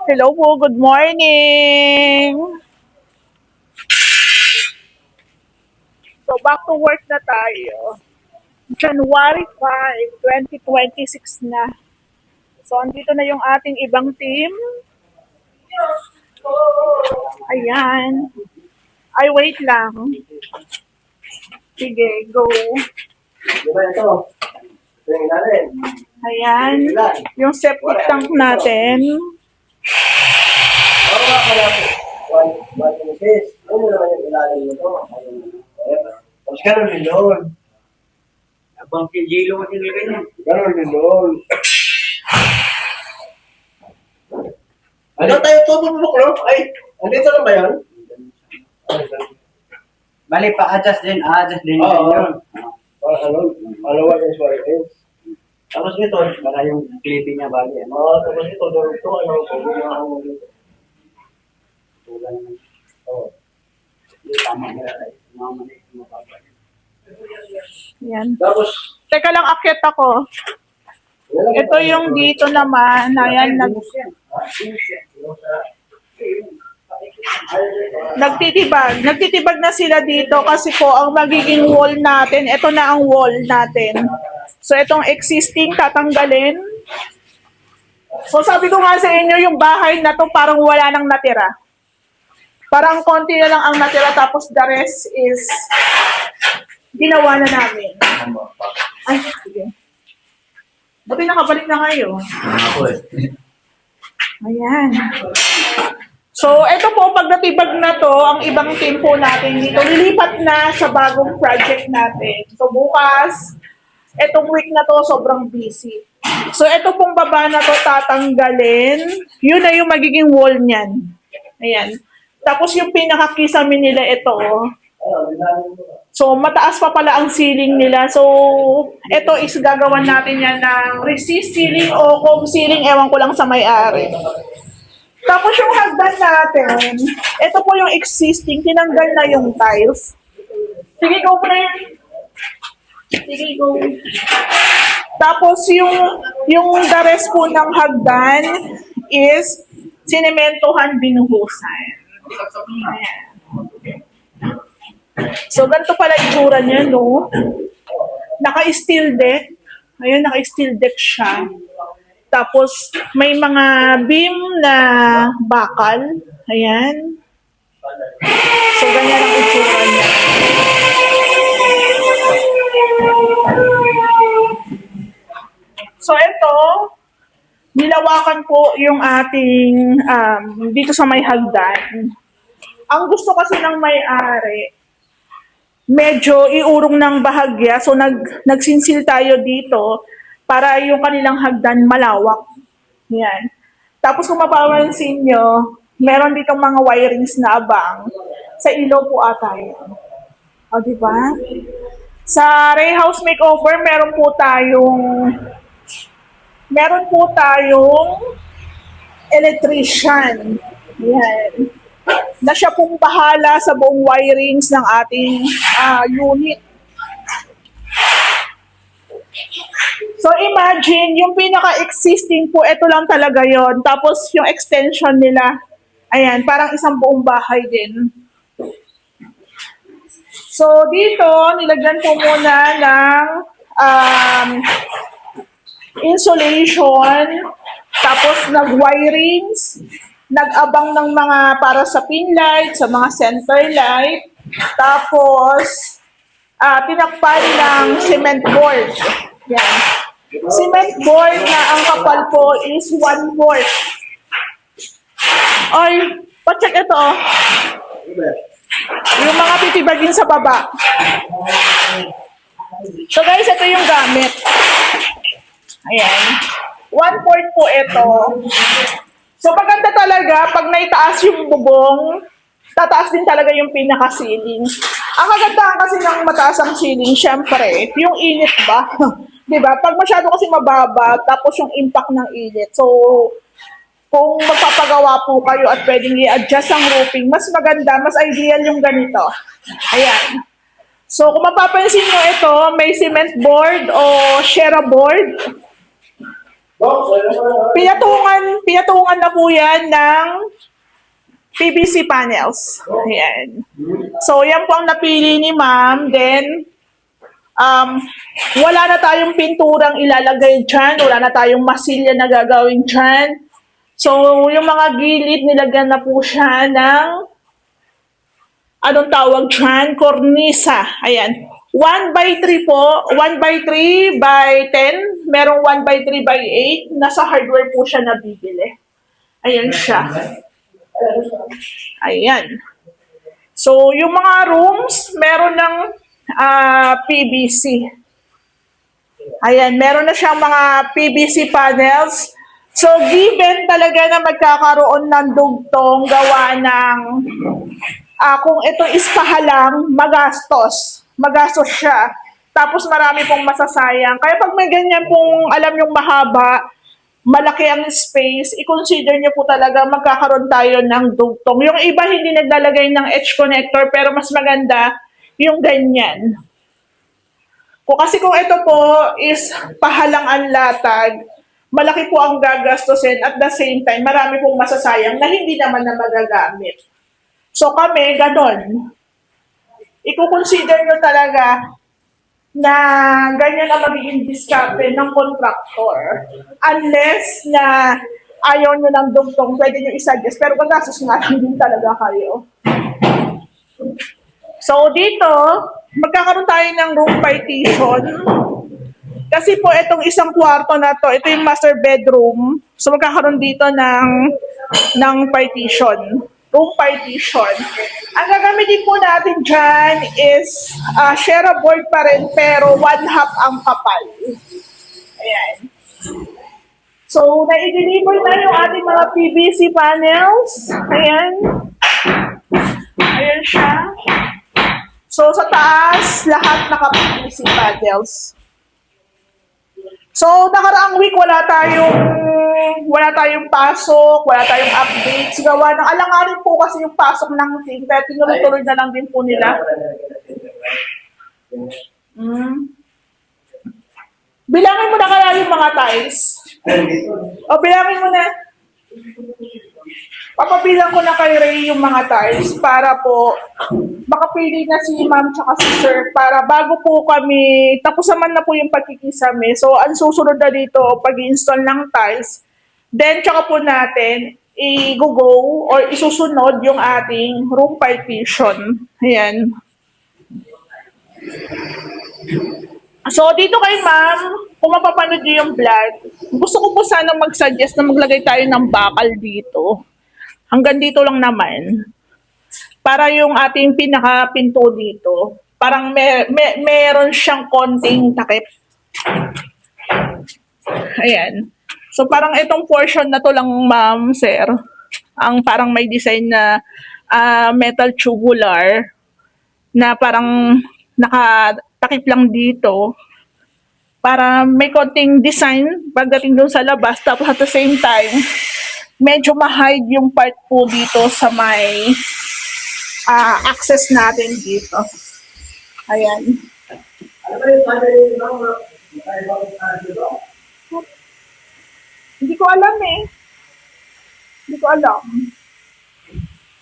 Hello po, good morning. So back to work na tayo. January 5, 2026 na. So andito na yung ating ibang team. Ayan. Ay, wait lang. Sige, go. Diba ito? Ito yung ilalim. Ayan. Yung septic tank natin. Oo nga pala po. One pieces. Ano naman yung ilalim nito? Tapos ganun din doon. Abang kinjilo mo sinilagay niya. Ganun din doon. Ano tayo ito bubuklo? Ay, andito na ba yan? Bali, pa-adjust din Oo. yun. Ano what is what it is? Tapos ito, para yung clipping niya bali. Tapos ito, doon ito, kung ang dito. Tulad naman. Oo. Yung tama nila ay mamalik, mababalik. Ayan. Tapos, Teka lang, akit ako. Ito yung dito naman. Ayan, nagtitibag na sila dito kasi po ang magiging wall natin, ito na ang wall natin. So itong existing tatanggalin. So sabi ko nga sa inyo, yung bahay na to parang wala nang natira. Parang konti na lang ang natira tapos the rest is ginawa na namin. Ay, sige. Buti nakabalik na kayo. Ako eh. Ayan. So, ito po, pag natibag na to, ang ibang team po natin dito, lilipat na sa bagong project natin. So, bukas, etong week na to, sobrang busy. So, ito pong baba na to, tatanggalin. Yun na yung magiging wall niyan. Ayan. Tapos, yung pinakakisame nila ito. So, mataas pa pala ang ceiling nila. So, ito is gagawan natin yan ng resist ceiling o comb ceiling. Ewan ko lang sa may-ari. Tapos yung hagdan natin, ito po yung existing, tinanggal na yung tiles. Sige, go friend. Sige, go. Tapos yung the rest po ng hagdan is sinementohan binuhusan. Ayan. So, ganito pala itsura niya, no? Naka-steel deck. Ayun, naka-steel deck siya. Tapos, may mga beam na bakal. Ayan. So, ganyan ang itsura niya. So, ito, nilawakan po yung ating dito sa may hagdan. Ang gusto kasi ng may-ari, medyo iurong ng bahagya. So, nagsinsil tayo dito para yung kanilang hagdan malawak. Yan. Tapos kung mapapansin nyo, meron ditong mga wirings na abang. Sa ilaw po ata yun. O, diba? Sa Ray House Makeover, meron po tayong electrician. Yan. Na siya pong bahala sa buong wirings ng ating unit. So imagine, yung pinaka-existing po, ito lang talaga yon. Tapos yung extension nila, ayan, parang isang buong bahay din. So dito, nilagyan po muna ng insulation, tapos nag-wirings, nag-abang ng mga para sa pin light, sa mga center light, tapos tinakpan ng cement board. Yan. Cement board na ang kapal po is 1/4. Oy, pacheck ito. Yung mga titibagin sa baba. So guys, ito yung gamit. Ayan. 1/4 po ito. So maganda talaga, pag naitaas yung bubong, tataas din talaga yung pinaka-ceiling. Ang kagandahan kasi ng mataas ang ceiling, syempre, yung init ba? Diba? Pag masyado kasi mababa, tapos yung impact ng init. So, kung magpapagawa po kayo at pwedeng i-adjust ang roofing, mas maganda, mas ideal yung ganito. Ayan. So, kung mapapansin nyo ito, may cement board o shera board. Pinatungan na po yan ng PVC panels. Ayan. So, yan po ang napili ni ma'am. Then, wala na tayong pinturang ilalagay dyan. Wala na tayong masilya na gagawin dyan. So, yung mga gilid, nilagyan na po siya ng, anong tawag dyan? Cornisa. Ayan. 1 by 3 po. 1 by 3 by 10. Merong 1 by 3 by 8. Nasa hardware po siya nabibili. Ayan siya. Ayan. So, yung mga rooms, meron ng PVC. Ayan, meron na siyang mga PVC panels. So, given talaga na magkakaroon ng dugtong gawa ng kung ito is pahalang, magastos. Magastos siya. Tapos marami pong masasayang. Kaya pag may ganyan pong alam yung mahaba, malaki ang space, i-consider nyo po talaga magkakaroon tayo ng dugtong. Yung iba hindi naglalagay ng edge connector pero mas maganda yung ganyan. Kasi kung ito po is pahalang anlatag, malaki po ang gagastusin at the same time marami pong masasayang na hindi naman na magagamit. So kami, ganon. I-consider nyo talaga na ganyan ang magiging diskarte ng contractor. Unless na ayaw nyo ng dugtong, pwede nyo isuggest. Pero gagastos nga lang din talaga kayo. So dito, magkakaroon tayo ng room partition. Kasi po itong isang kwarto na to, ito yung master bedroom. So magkakaroon dito ng partition. Room partition. Ang gagamitin po natin dyan is share board pa rin pero 1/2 ang kapal. Ayan. So, na-deliver na yung ating mga PVC panels. Ayan. Ayan siya. So, sa taas, lahat naka-PVC panels. So, nakaraang week, wala tayong pasok, wala tayong updates. Gawa ng alanganin po kasi yung pasok ng team, kaya tinuloy-tuloy na lang din po nila. Bilangin mo na kaya yung mga tiles. O, bilangin mo na. Papabilang ko na kay Ray yung mga tiles para po makapili na si ma'am tsaka si sir para bago po kami, tapos naman na po yung pagkikisame. So, ang susunod na dito, pag-install ng tiles, then tsaka po natin i-go or isusunod yung ating room partition. Ayan. So, dito kay ma'am, kung mapapanood niyo yung vlog, gusto ko po sana mag-suggest na maglagay tayo ng bakal dito. Hanggang dito lang naman. Para yung ating pinaka-pinto dito, parang meron siyang konting takip. Ayan. So, parang itong portion na to lang, ma'am, sir, ang parang may design na metal tubular na parang nakatakip lang dito para may konting design pagdating doon sa labas. Tapos at the same time, medyo ma-hide yung part po dito sa may access natin dito. Ayan. Hindi ko alam eh. Hindi ko alam.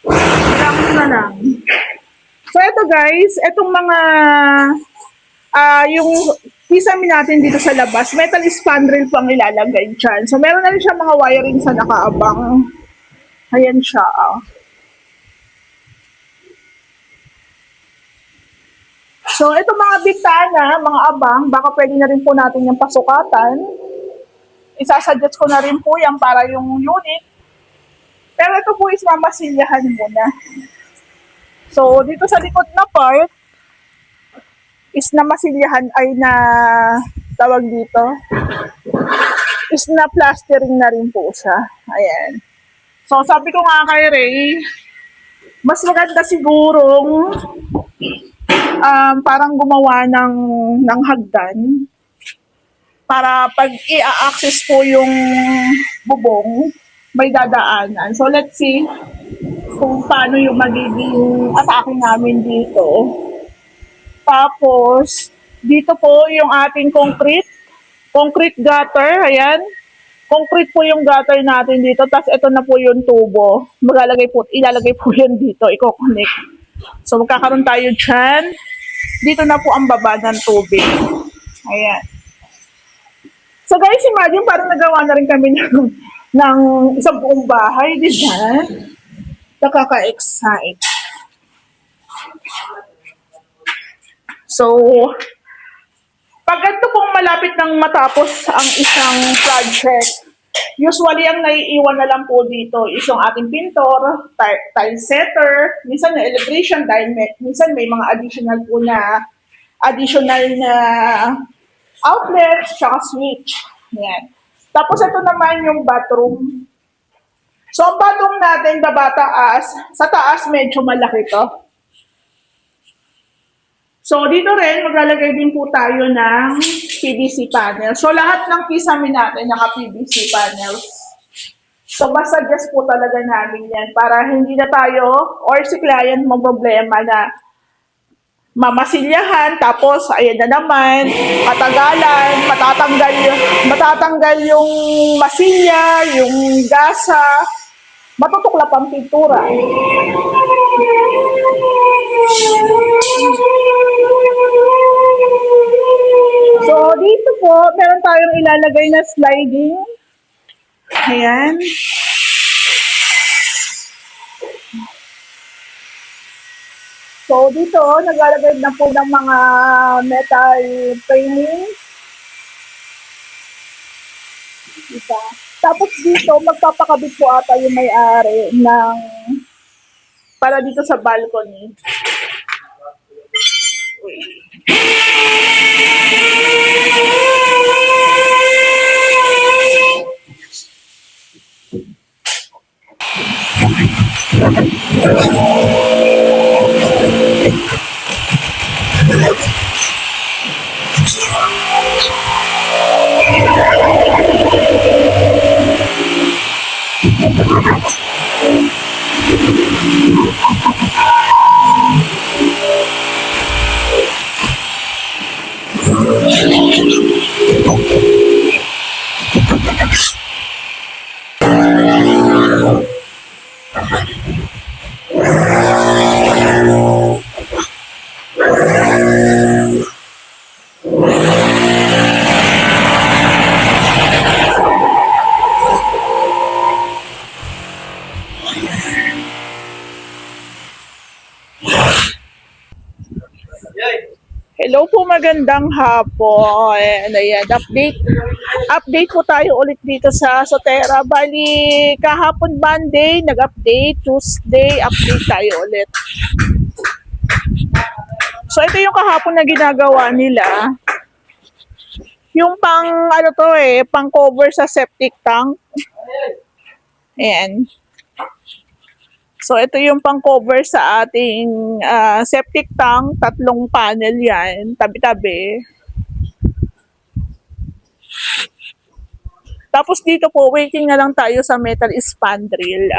Kailangan na lang. So, ito guys, itong mga yung kisame natin dito sa labas, metal spandrel po ang ilalagay dyan. So, meron na rin siya mga wiring sa nakaabang. Ayan siya. So, ito mga bitana, mga abang, baka pwede na rin po natin yung pasukatan. Isasuggest ko na rin po yan para yung unit. Pero ito po is mamasilyahan muna. So, dito sa likod na part, is na masilyahan ay na tawag dito is na plastering na rin po siya. Ayan. So, sabi ko nga kay Ray, mas maganda sigurong parang gumawa ng hagdan para pag i-access po yung bubong, may dadaanan. So, let's see kung paano yung magiging atake namin dito. Tapos, dito po yung ating concrete gutter, ayan. Concrete po yung gutter natin dito, tapos ito na po yung tubo. Ilalagay po yun dito, i-connect. So magkakaroon tayo dyan. Dito na po ang baba ng tubig. Ayan. So guys, imagine parang nagawa na rin kami ng isang buong bahay, di ba? Nakaka-excite. So, pag ganito pong malapit ng matapos ang isang project, usually ang naiiwan na lang po dito is yung ating pintor, tile setter, minsan na electrician dahil minsan may mga additional na outlets, tsaka switch. Yan. Tapos ito naman yung bathroom. So ang bathroom natin, baba taas, sa taas medyo malaki to. So, dito rin, maglalagay din po tayo ng PVC panel. So, lahat ng kisame natin naka-PVC panels. So, basta-just po talaga namin yan para hindi na tayo or si client mo problema na mamasilyahan, tapos, ayan na naman, matagalan, matatanggal yung masilya, yung gasa, matutuklap ang pintura. So, dito po, meron tayong ilalagay na sliding. Ayan. So, dito, naglalagay na po ng mga metal framing. Diba? Tapos dito, magpapakabit po ata yung may-ari ng para dito sa balcony. Uy. Hello po, magandang hapon. Ayan, update po tayo ulit dito sa Sotera. Bali, kahapon Monday, nag-update. Tuesday, update tayo ulit. So, ito yung kahapon na ginagawa nila. Yung pang cover sa septic tank. Ayan. So, ito yung pang-cover sa ating septic tank. 3 panel yan. Tabi-tabi. Tapos dito po, waiting na lang tayo sa metal spandrel.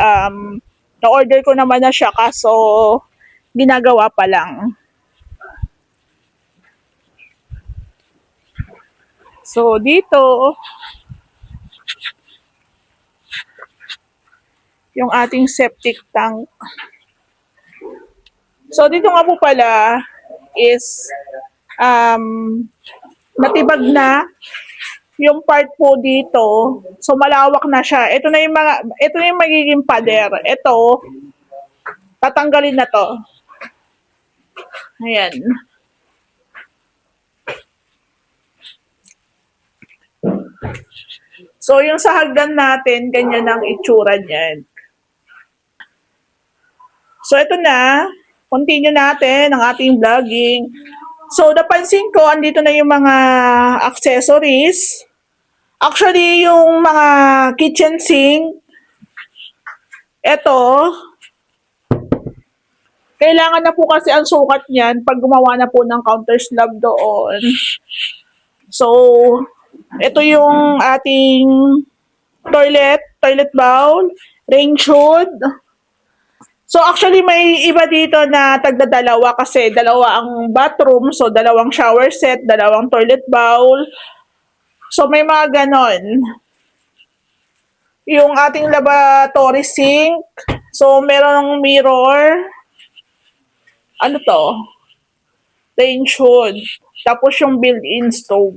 Na-order ko naman na siya kaso ginagawa pa lang. So, dito, yung ating septic tank. So, dito nga po pala is natibag na yung part po dito. So, malawak na siya. Ito na yung magiging pader. Ito, tatanggalin na to. Ayan. So, yung sa hagdan natin, ganyan ang itsura niyan. So, ito na. Continue natin ang ating vlogging. So, napansin ko, andito na yung mga accessories. Actually, yung mga kitchen sink, ito, kailangan na po kasi ang sukat niyan pag gumawa na po ng counter slab doon. So, ito yung ating toilet bowl, range hood. So actually may iba dito na tagdadalawa kasi dalawa ang bathroom, so dalawang shower set, dalawang toilet bowl. So may mga ganon. yung ating laboratory sink. So, merong mirror. Ano to? Range hood. Tapos yung built-in stove.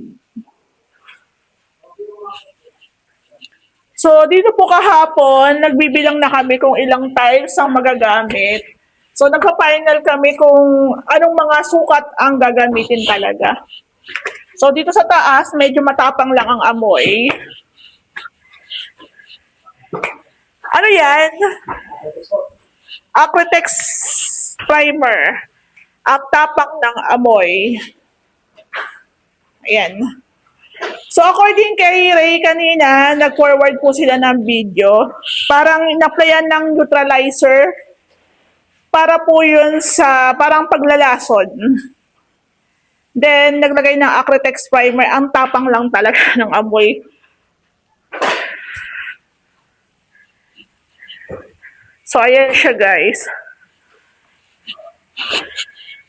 So, dito po kahapon, nagbibilang na kami kung ilang tiles ang magagamit. So, nagpa-final kami kung anong mga sukat ang gagamitin talaga. So, dito sa taas, medyo matapang lang ang amoy. Ano yan? Acrotex primer. Ang tapak ng amoy. Ayan. So, according kay Ray kanina, nag-forward po sila ng video. Parang in-applyan ng neutralizer para po yun sa parang paglalason. Then, naglagay ng Acrotex primer. Ang tapang lang talaga ng amoy. So, ayan siya, guys.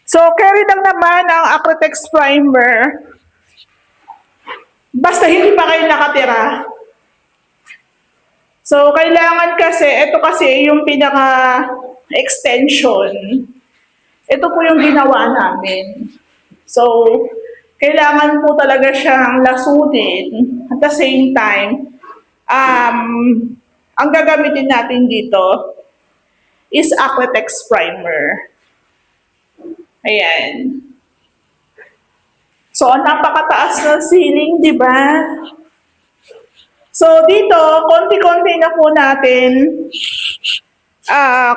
So, carry lang naman ang Acrotex primer. Basta hindi pa kayo nakatira. So, kailangan kasi, ito kasi yung pinaka-extension. Ito po yung ginawa namin. So, kailangan po talaga siyang lasunin. At the same time, ang gagamitin natin dito is Acrotex primer. Ayan. So, napakataas ng ceiling, di ba? So, dito, konti-konti na po natin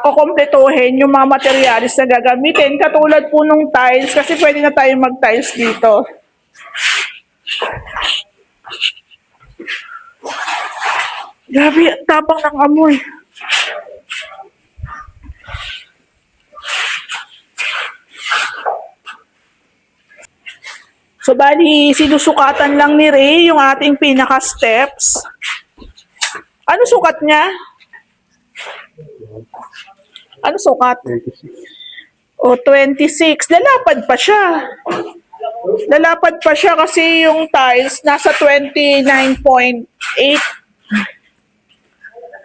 kukumpletuhin yung mga materialis na gagamitin. Katulad po nung tiles, kasi pwede na tayo mag-tiles dito. Grabe, tapang ng amoy. So, bali, sinusukatan lang ni Ray yung ating pinaka-steps. Ano sukat niya? Ano sukat? 26. O, 26. Lalapad pa siya. Lalapad pa siya kasi yung tiles nasa 29.8.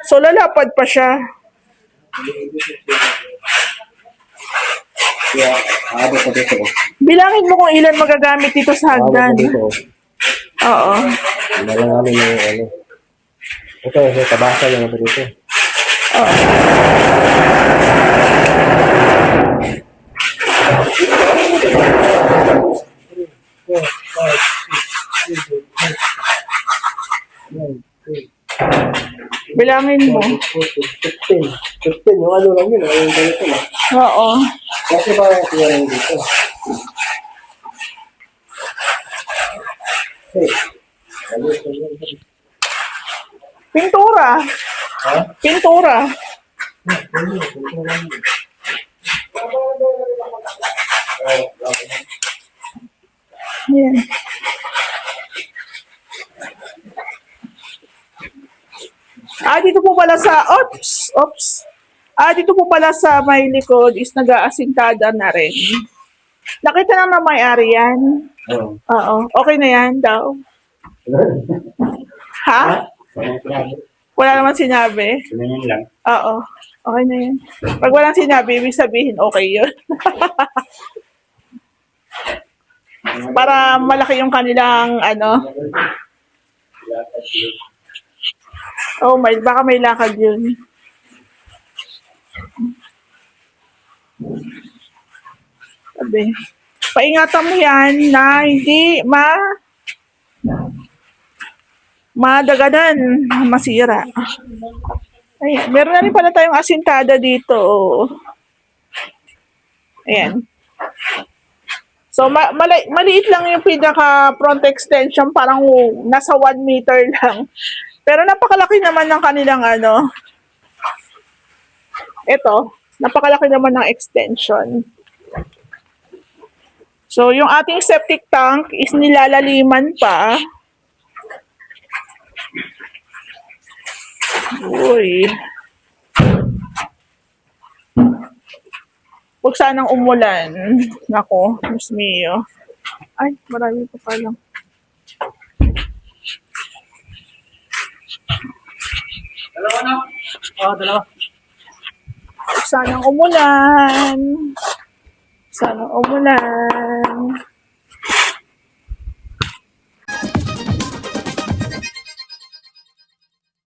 So, lalapad pa siya. Kaya, aabot ko dito. Bilangin mo kung ilan magagamit dito sa Aabot hagdan. ko dito. Oo. Malang namin yung ano. Ito, tabasa lang ito dito. Bilangin mo. 15. 15, yung ano lang yun. Yung ganito lang. Oo. Kasi ba yung dito? Hey. Pintura. Ha? Pintura. Ayan. Dito po pala sa, dito po pala sa may likod is nag-aasintada na rin. Nakita na na may-ari yan. Oo. Oo. Okay na yan daw. Ha? Wala naman sinabi. Ganyan lang. Oo. Okay na yan. Pag walang sinabi, ibig sabihin okay yun. Para malaki yung kanilang ano. Oh my, baka may lakad yun. Sabi, paingatan mo yan na hindi madagadan, masira. Ay, meron na rin pala tayong asintada dito. Ayan. So, maliit lang yung pinaka front extension, parang nasa 1 meter lang. Pero napakalaki naman ng kanilang ano. Ito, napakalaki naman ng extension. So, yung ating septic tank is nilalaliman pa. Uy. Huwag sanang umulan. Nako, Diyos mio. Ay, marami pa palang. Dalawa na. Oo, dalawa. Sanang umulan. Sanang umulan.